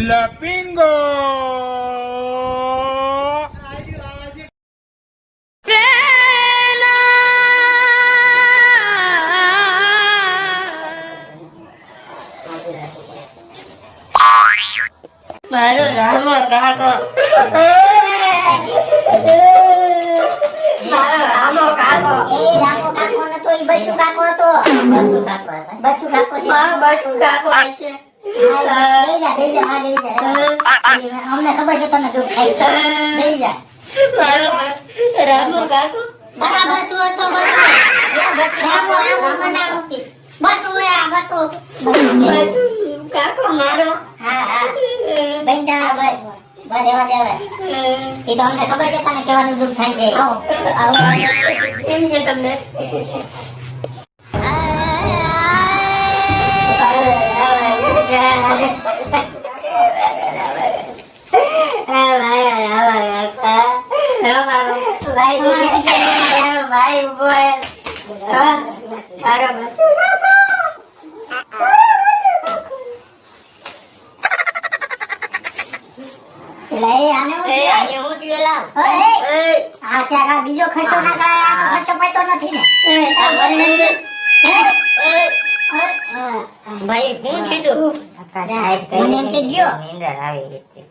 લપિંગો મારો રામો કાકો રામો કાકો નતો ઈ બસુ કાકો હતો. બસુ કાકો છે. બસુ કાકો છે. અમને ખબર છે તને દુઃખ થાય છે. બેહી જા. રામો કાકો બરાબર શું હતો બસુ કાકો મારો હા બેંડા બસ દેવા દેવા એ તો અમને ખબર છે તને કેવાનું દુઃખ થાય છે. એમ છે તમને બીજો ખર્ચો ના કરે આનો ખર્ચો પાતો નથી ને. ભાઈ હું કીધું મને એમ કે ગયો નીંદર આવી ગઈ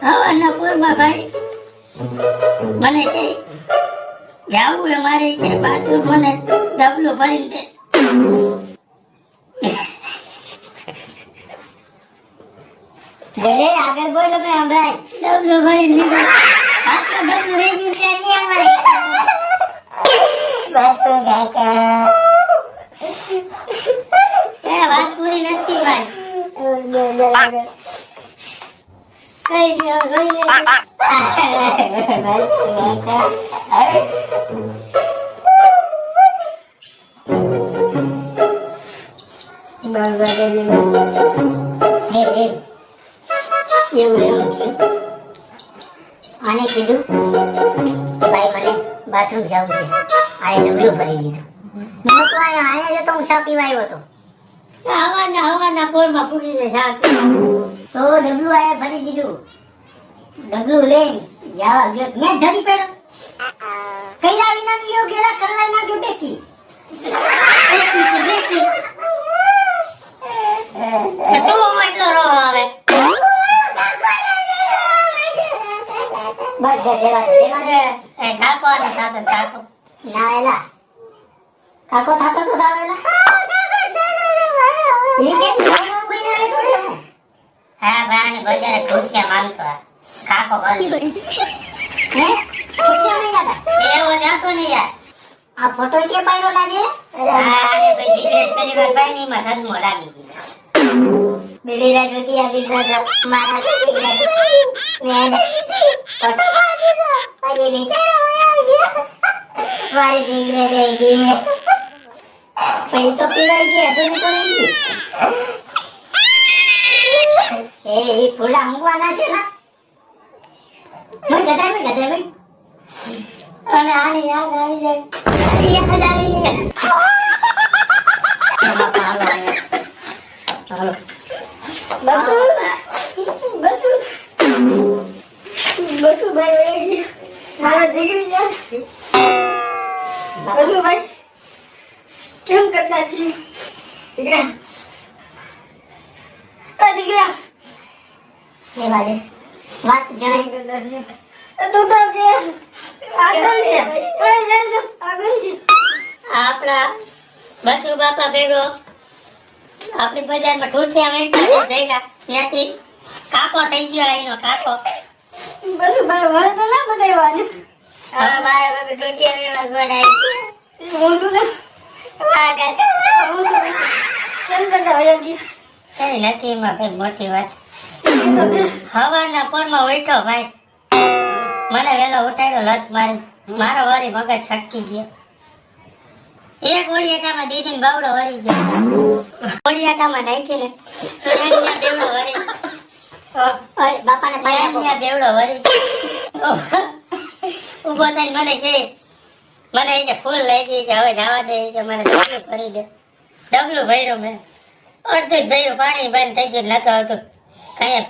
હવાના પૂરમાં ભાઈ મને કઈ જાવું અમારે બાથરૂમ મને ડબલું ભરીને દે. બોલે આગળ બોલો કે હમણાં ડબલું ભરીને લીધું. આટલું ડબલું રહી ગયું છે નહીં અમારે. વાત પૂરી નથી ભાઈ. કઈ દો જોઈ લેજો. એવું થયું. આને કીધું કે ભાઈ મને બાથરૂમ જવું છે. આ ડબલું ભરી દીધું. હું તો અહીંયા જતો હું ચા પીવા આવ્યો હતો. હવાના પોરમાં પૂરી ને શાક તો ડબલું આયા ભરી દીધું. ડબલું લઈને જવા ગયો ત્યાં ધરી પડ્યો. કઈલા વિના ગયો ગેલા કરવાય ના ગયો બેટી. તું એટલો રો આવે. બસ દેવા દે. એ ઠાકો અને સાથે ઠાકો. ના એલા કાકો થાતો તો દાવેલા એ કે છોનો બિના એ તો રે. હા ભાઈ બજારે ખુશિયા માંગતો ઠાકો કરી. હે ખુશિયા નહીં લાગા. એવો જાતો ને યાર. આ ફોટો કે પાયરો લાગે. અરે ભાઈ સિગરેટ કરી ભાઈ ની માં સદમો લાગી ગયો. બેલીરા ટુટિયા બીજા મારા સિગરેટ મેં ફોટો પાડી દીધો. મારી સિગરેટ રહી ગઈ. કઈ તો પીવાઈ ગયા તો તો નહીં. એ ફૂલા ઊંઘવાના છે ના. હું ગધા ભાઈ અને આની યાદ આવી જાય. યાદ આવી જાય. હાલો બસુ ભાઈ મારા દીકરી જાય. બસુ ભાઈ કેમ કરતા છે દીકરા? દીકરા એ વાલે વાત જણાઈ કરતા છે. તું તો કે આગળ છે. આગળ છે. આપણા બસુ બાપા ભેગો આપણી બજારમાં ઠોઠિયા વેચતા જઈલા ત્યાંથી કાકો થઈ ગયો. એનો કાકો બસ ભાઈ વળ તો ના બતાવવાનું. હા મારા બાપે ઠોઠિયા વેચવા ગોડાય. હું શું કેમ કરતા હોય કઈ નથી એમાં કઈ મોટી વાત. હવાના પોરમાં ઉઠ્યો ભાઈ. મને વેલો ઉઠાડ્યો લત મારી. મારો વળી મગજ છટકી ગયો. એક ઓળિયાટામાં દીદીને બાવડો વળી ગયો. ઓળિયાટામાં નાખીને બેવડો વળી. બાપાને પાયા બેવડો વળી ઉભો થઈને મને કે મને એ કે ફૂલ લઈ ગઈ કે હવે જવા દે કે મને ડબલું ભરી દે. ડબલું ભર્યું મેં, અડધું જ ભર્યું, પાણી બંધ થઈ ગયું, નતો આવતું કઈ.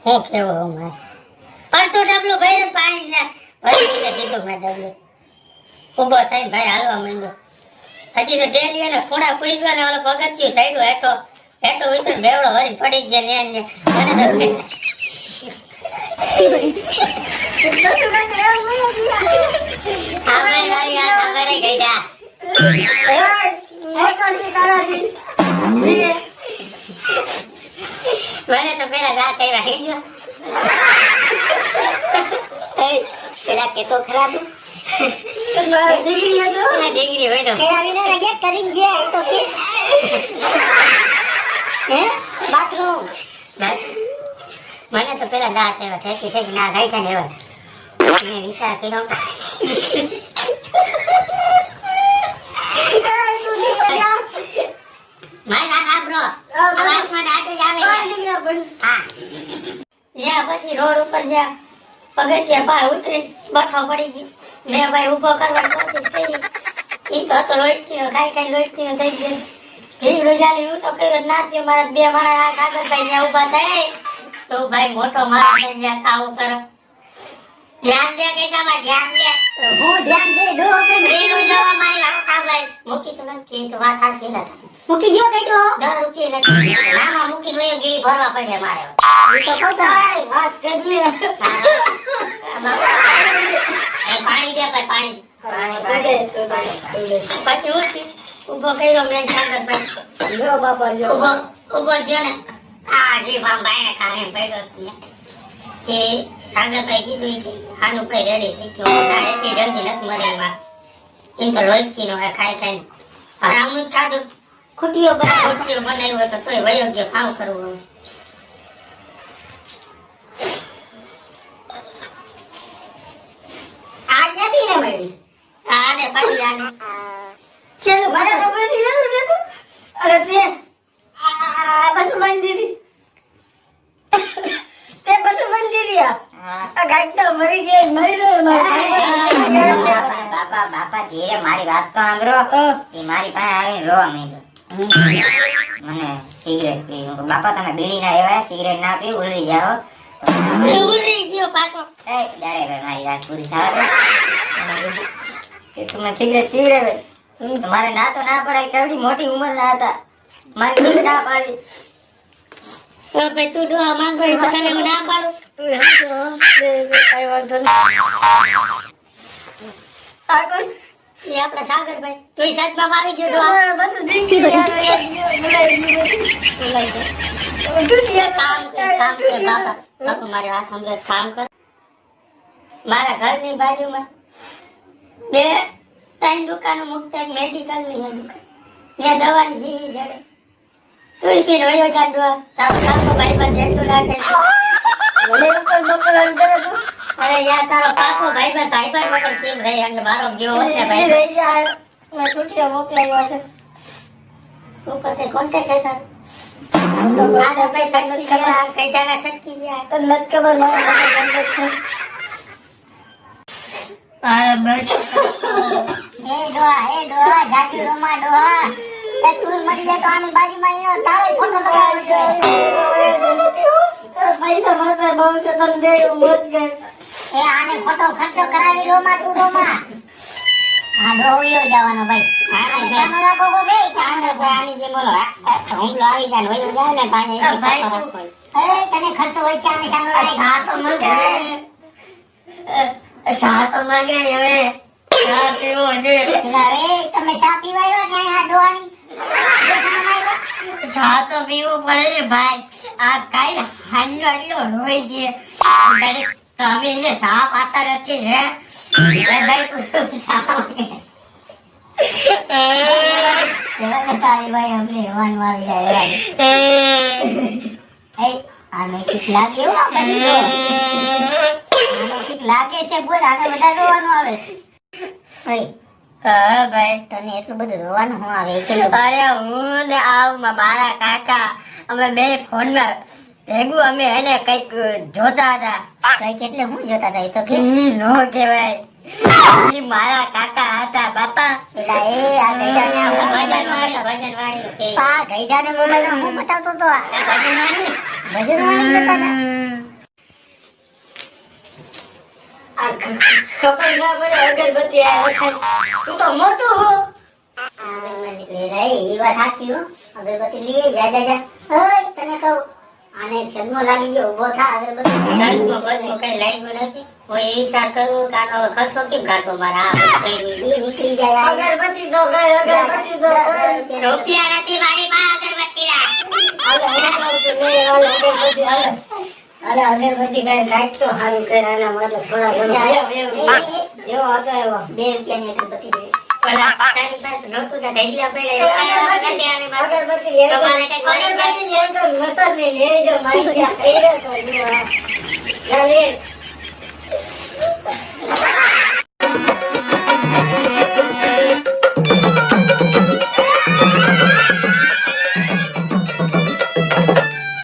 હું કેવું હું અડધું ડબલું ભર્યું, પાણી ભરી દીધે કીધું મેં ડબલું. ઊભો થઈને ભાઈ હાલવા માંડ્યો. હજી તો ડેલી એને ખૂણા પૂછવા ને ઓલો પગથિયું સાઈડું હેઠો હેઠો ઉતર બેવડો વળી પડી ગયા ને મને તો પેલા રાત આવ્યા હિંજો પેલા કેતો ખરાબ ડિગ્રી હોય તો કરીને ગયા તો કે બાથરૂમ મને તો પેલા દાંત આવ્યા ઠેકી ઠેકી ના ગાઈ ને એવા મેં વિચાર કર્યો પછી રોડ ઉપર જ્યાં પગથિયા બહાર ઉતરી બઠો પડી ગયો. મેં ભાઈ ઉભો કરવાની કોશિશ કરી, ઈ તો હતો લોટકીનો ખાઈ લોટકીનો થઈ ગયો. ભીગડું જાલી ઊંચો કર્યો નાચ્યો. મારા બે મારા કાગળભાઈ ત્યાં ઉભા થાય તો ભાઈ મોટો મારા ત્યાં આવું કરો. ધ્યાન દે કે જામાં ધ્યાન દે. હું ધ્યાન દે દો કે રીલું જોવા મારી વાત સાંભળે. મૂકી તો નથી તો વાત હાસી ના થાય. મૂકી ગયો કઈ તો 10 રૂપિયા નથી. નામાં મૂકી વયો ગઈ ભરવા પડે મારે. તો કહું થાય વાત કરી લે પાણી દે ભાઈ પાણી. પછી ઉઠી ઉભો કર્યો મેં સાગરભાઈ. લ્યો બાપા લ્યો ઉભો થયો ને આ જે બાંબાઈને કારણે પડ્યો તે સાગરભાઈ કીધું કે આનું કઈ રેડી થઈ ગયો. ના એસી જલ્દી નથી મરે એમાં. એમ તો રોજકીનો ખાઈ ખાઈને હરામનું જ ખાધું. ખુટીઓ ખોટીઓ બનાવ્યો તો તોય વયો ગયો. કામ કરવું આ ક્યાંથી ને મળી આને પાછી આને ચલો મને તો બધી લેવું દેતું અરે તે બધું બંધ દીધી તે બધું બંધ દીધી આ ગાય તો મરી ગઈ મરી ગયો બાપા બાપા ધીરે મારી વાત તો સાંભળો એ મારી પાસે આવીને રોવા માંડ્યો મને સિગરેટ પી. બાપા તમે બીડી ના એવા સિગરેટ ના પી ઉલરી જાઓ. ઉડી ગયો પાછો. એ ડરે ભાઈ મારી વાત પૂરી થાય કે તમે સિગરેટ પીવડે મારે ના તો ના પડાય. કેવડી મોટી ઉંમર ના હતા મારી ઉંમર ના પાડી. તો ભાઈ તું દોવા માંગો તો તને હું ના પાડું. તું કઈ વાંધો નહીં. એ આપણા સાગરભાઈ તું સજમાં મારી ગયો દોવા. કામ કર બાપા. બાપા મારી વાત સમજે. કામ કર. મારા ઘરની બાજુમાં બે 3 દુકાનો મુકતા એક મેડિકલની દુકાન ત્યાં દવાની હીરી જડે. તું પીને વયો જાડવા તારો કાકો ભાઈ પર જેટલું લાગે અરે યાર તારો કાકો ભાઈ પર વગર કેમ રહી અને મારો ગયો હોત ને ભાઈ રહી જાય મેં છૂટિયા મોકલાવ્યા છે ઉપર તે કોન્ટેક્ટ હે તારો આ તો ભાઈ સટકી ગયા કઈ જાના સટકી ગયા તો નથી ખબર મારા કોન્ટેક્ટ છે એ ડોહા જાજુ રોમા ડોહા એ તું મરી જાય તો આની બાજુમાં એનો તારો ફોટો લગાવી દે. પૈસા માતા બહુ તો તને દે મત ગઈ. એ આને ફોટો ખર્ચો કરાવી રોમા તું રોમા. હા ડોહ્યો જવાનો ભાઈ. આને સાનો રાખો કો બે આને આની જે બોલો હુમલો આવી જાય વયો જાય ને તાણે એ ભાઈ એ તને ખર્ચો હોય છે આને સાનો રાખ. સા તો માંગે સા તો માંગે હવે ચા પીવો છે. રે તમે ચા પીવા આવ્યા કે આ ડોહાની ચા તો પીવું પડે ને ભાઈ. આ કાઈ હાલ્યો હોય છે તમે એને સાપ આતા નથી હે તારી ભાઈ અમને હવાનું આવી જાય. આને ઠીક લાગે એવું આને ઠીક લાગે છે બોલ આને બધા રોવાનું આવે છે. હા ભાઈ તને એટલું બધું રોવાનું હું આવે અરે હું ને આવ મારા કાકા અમે બે ફોનમાં ભેગું અમે એને કઈક જોતા હતા. કઈક એટલે હું જોતા હતા એ તો કે ઈ નો કેવાય ઈ મારા કાકા હતા બાપા. એલા એ આ ગઈડાને આ ભજનવાળી, મોબાઈલમાં ભજનવાળી કે. આ ગઈડાને મોબાઈલમાં હું બતાવતો તો આ ભજનવાળી? ભજનવાળી જતા હતા. આ ખબર ના પડે અગરબત્તી આ વખત. તું તો મોટો હો. મોબાઈલમાં નીકળી જાય એ વાત સાચી હો. અગરબત્તી લઈએ જા ઓય તને કહું આને જન્મ લાગી ગયો ઉભો થા અગરબત્તી ગલ્પો બલ્પો કઈ લાગ્યું નથી. હું એ વિચાર કરું કે આનો હવે ખર્ચો કેમ કાઢવો મારા આ બધું કઈ એ નીકળી જાય આ. અગરબત્તી તો ગઈ, અગરબત્તી તો ગઈ. રૂપિયા નથી મારી પાસે અગરબત્તી ના. હાલો, હું કહું છું, લે, હાલો, અગરબત્તી, હાલો. હાલો, અગરબત્તી કઈ લાઈટ તો સારું કરે, આના માટે થોડા ઘણા જેવો હતો એવો. 2 રૂપિયાની અગરબત્તી દે. પેલા તારી પાસે નહોતું ને ઢગલા પડ્યા. અગરબત્તી આવી મારે. અગરબત્તી લઈ તમારે કઈ અગરબત્તી લઈ તો મસર ને લઈ જો મારી ત્યાં કહી દો તો લે.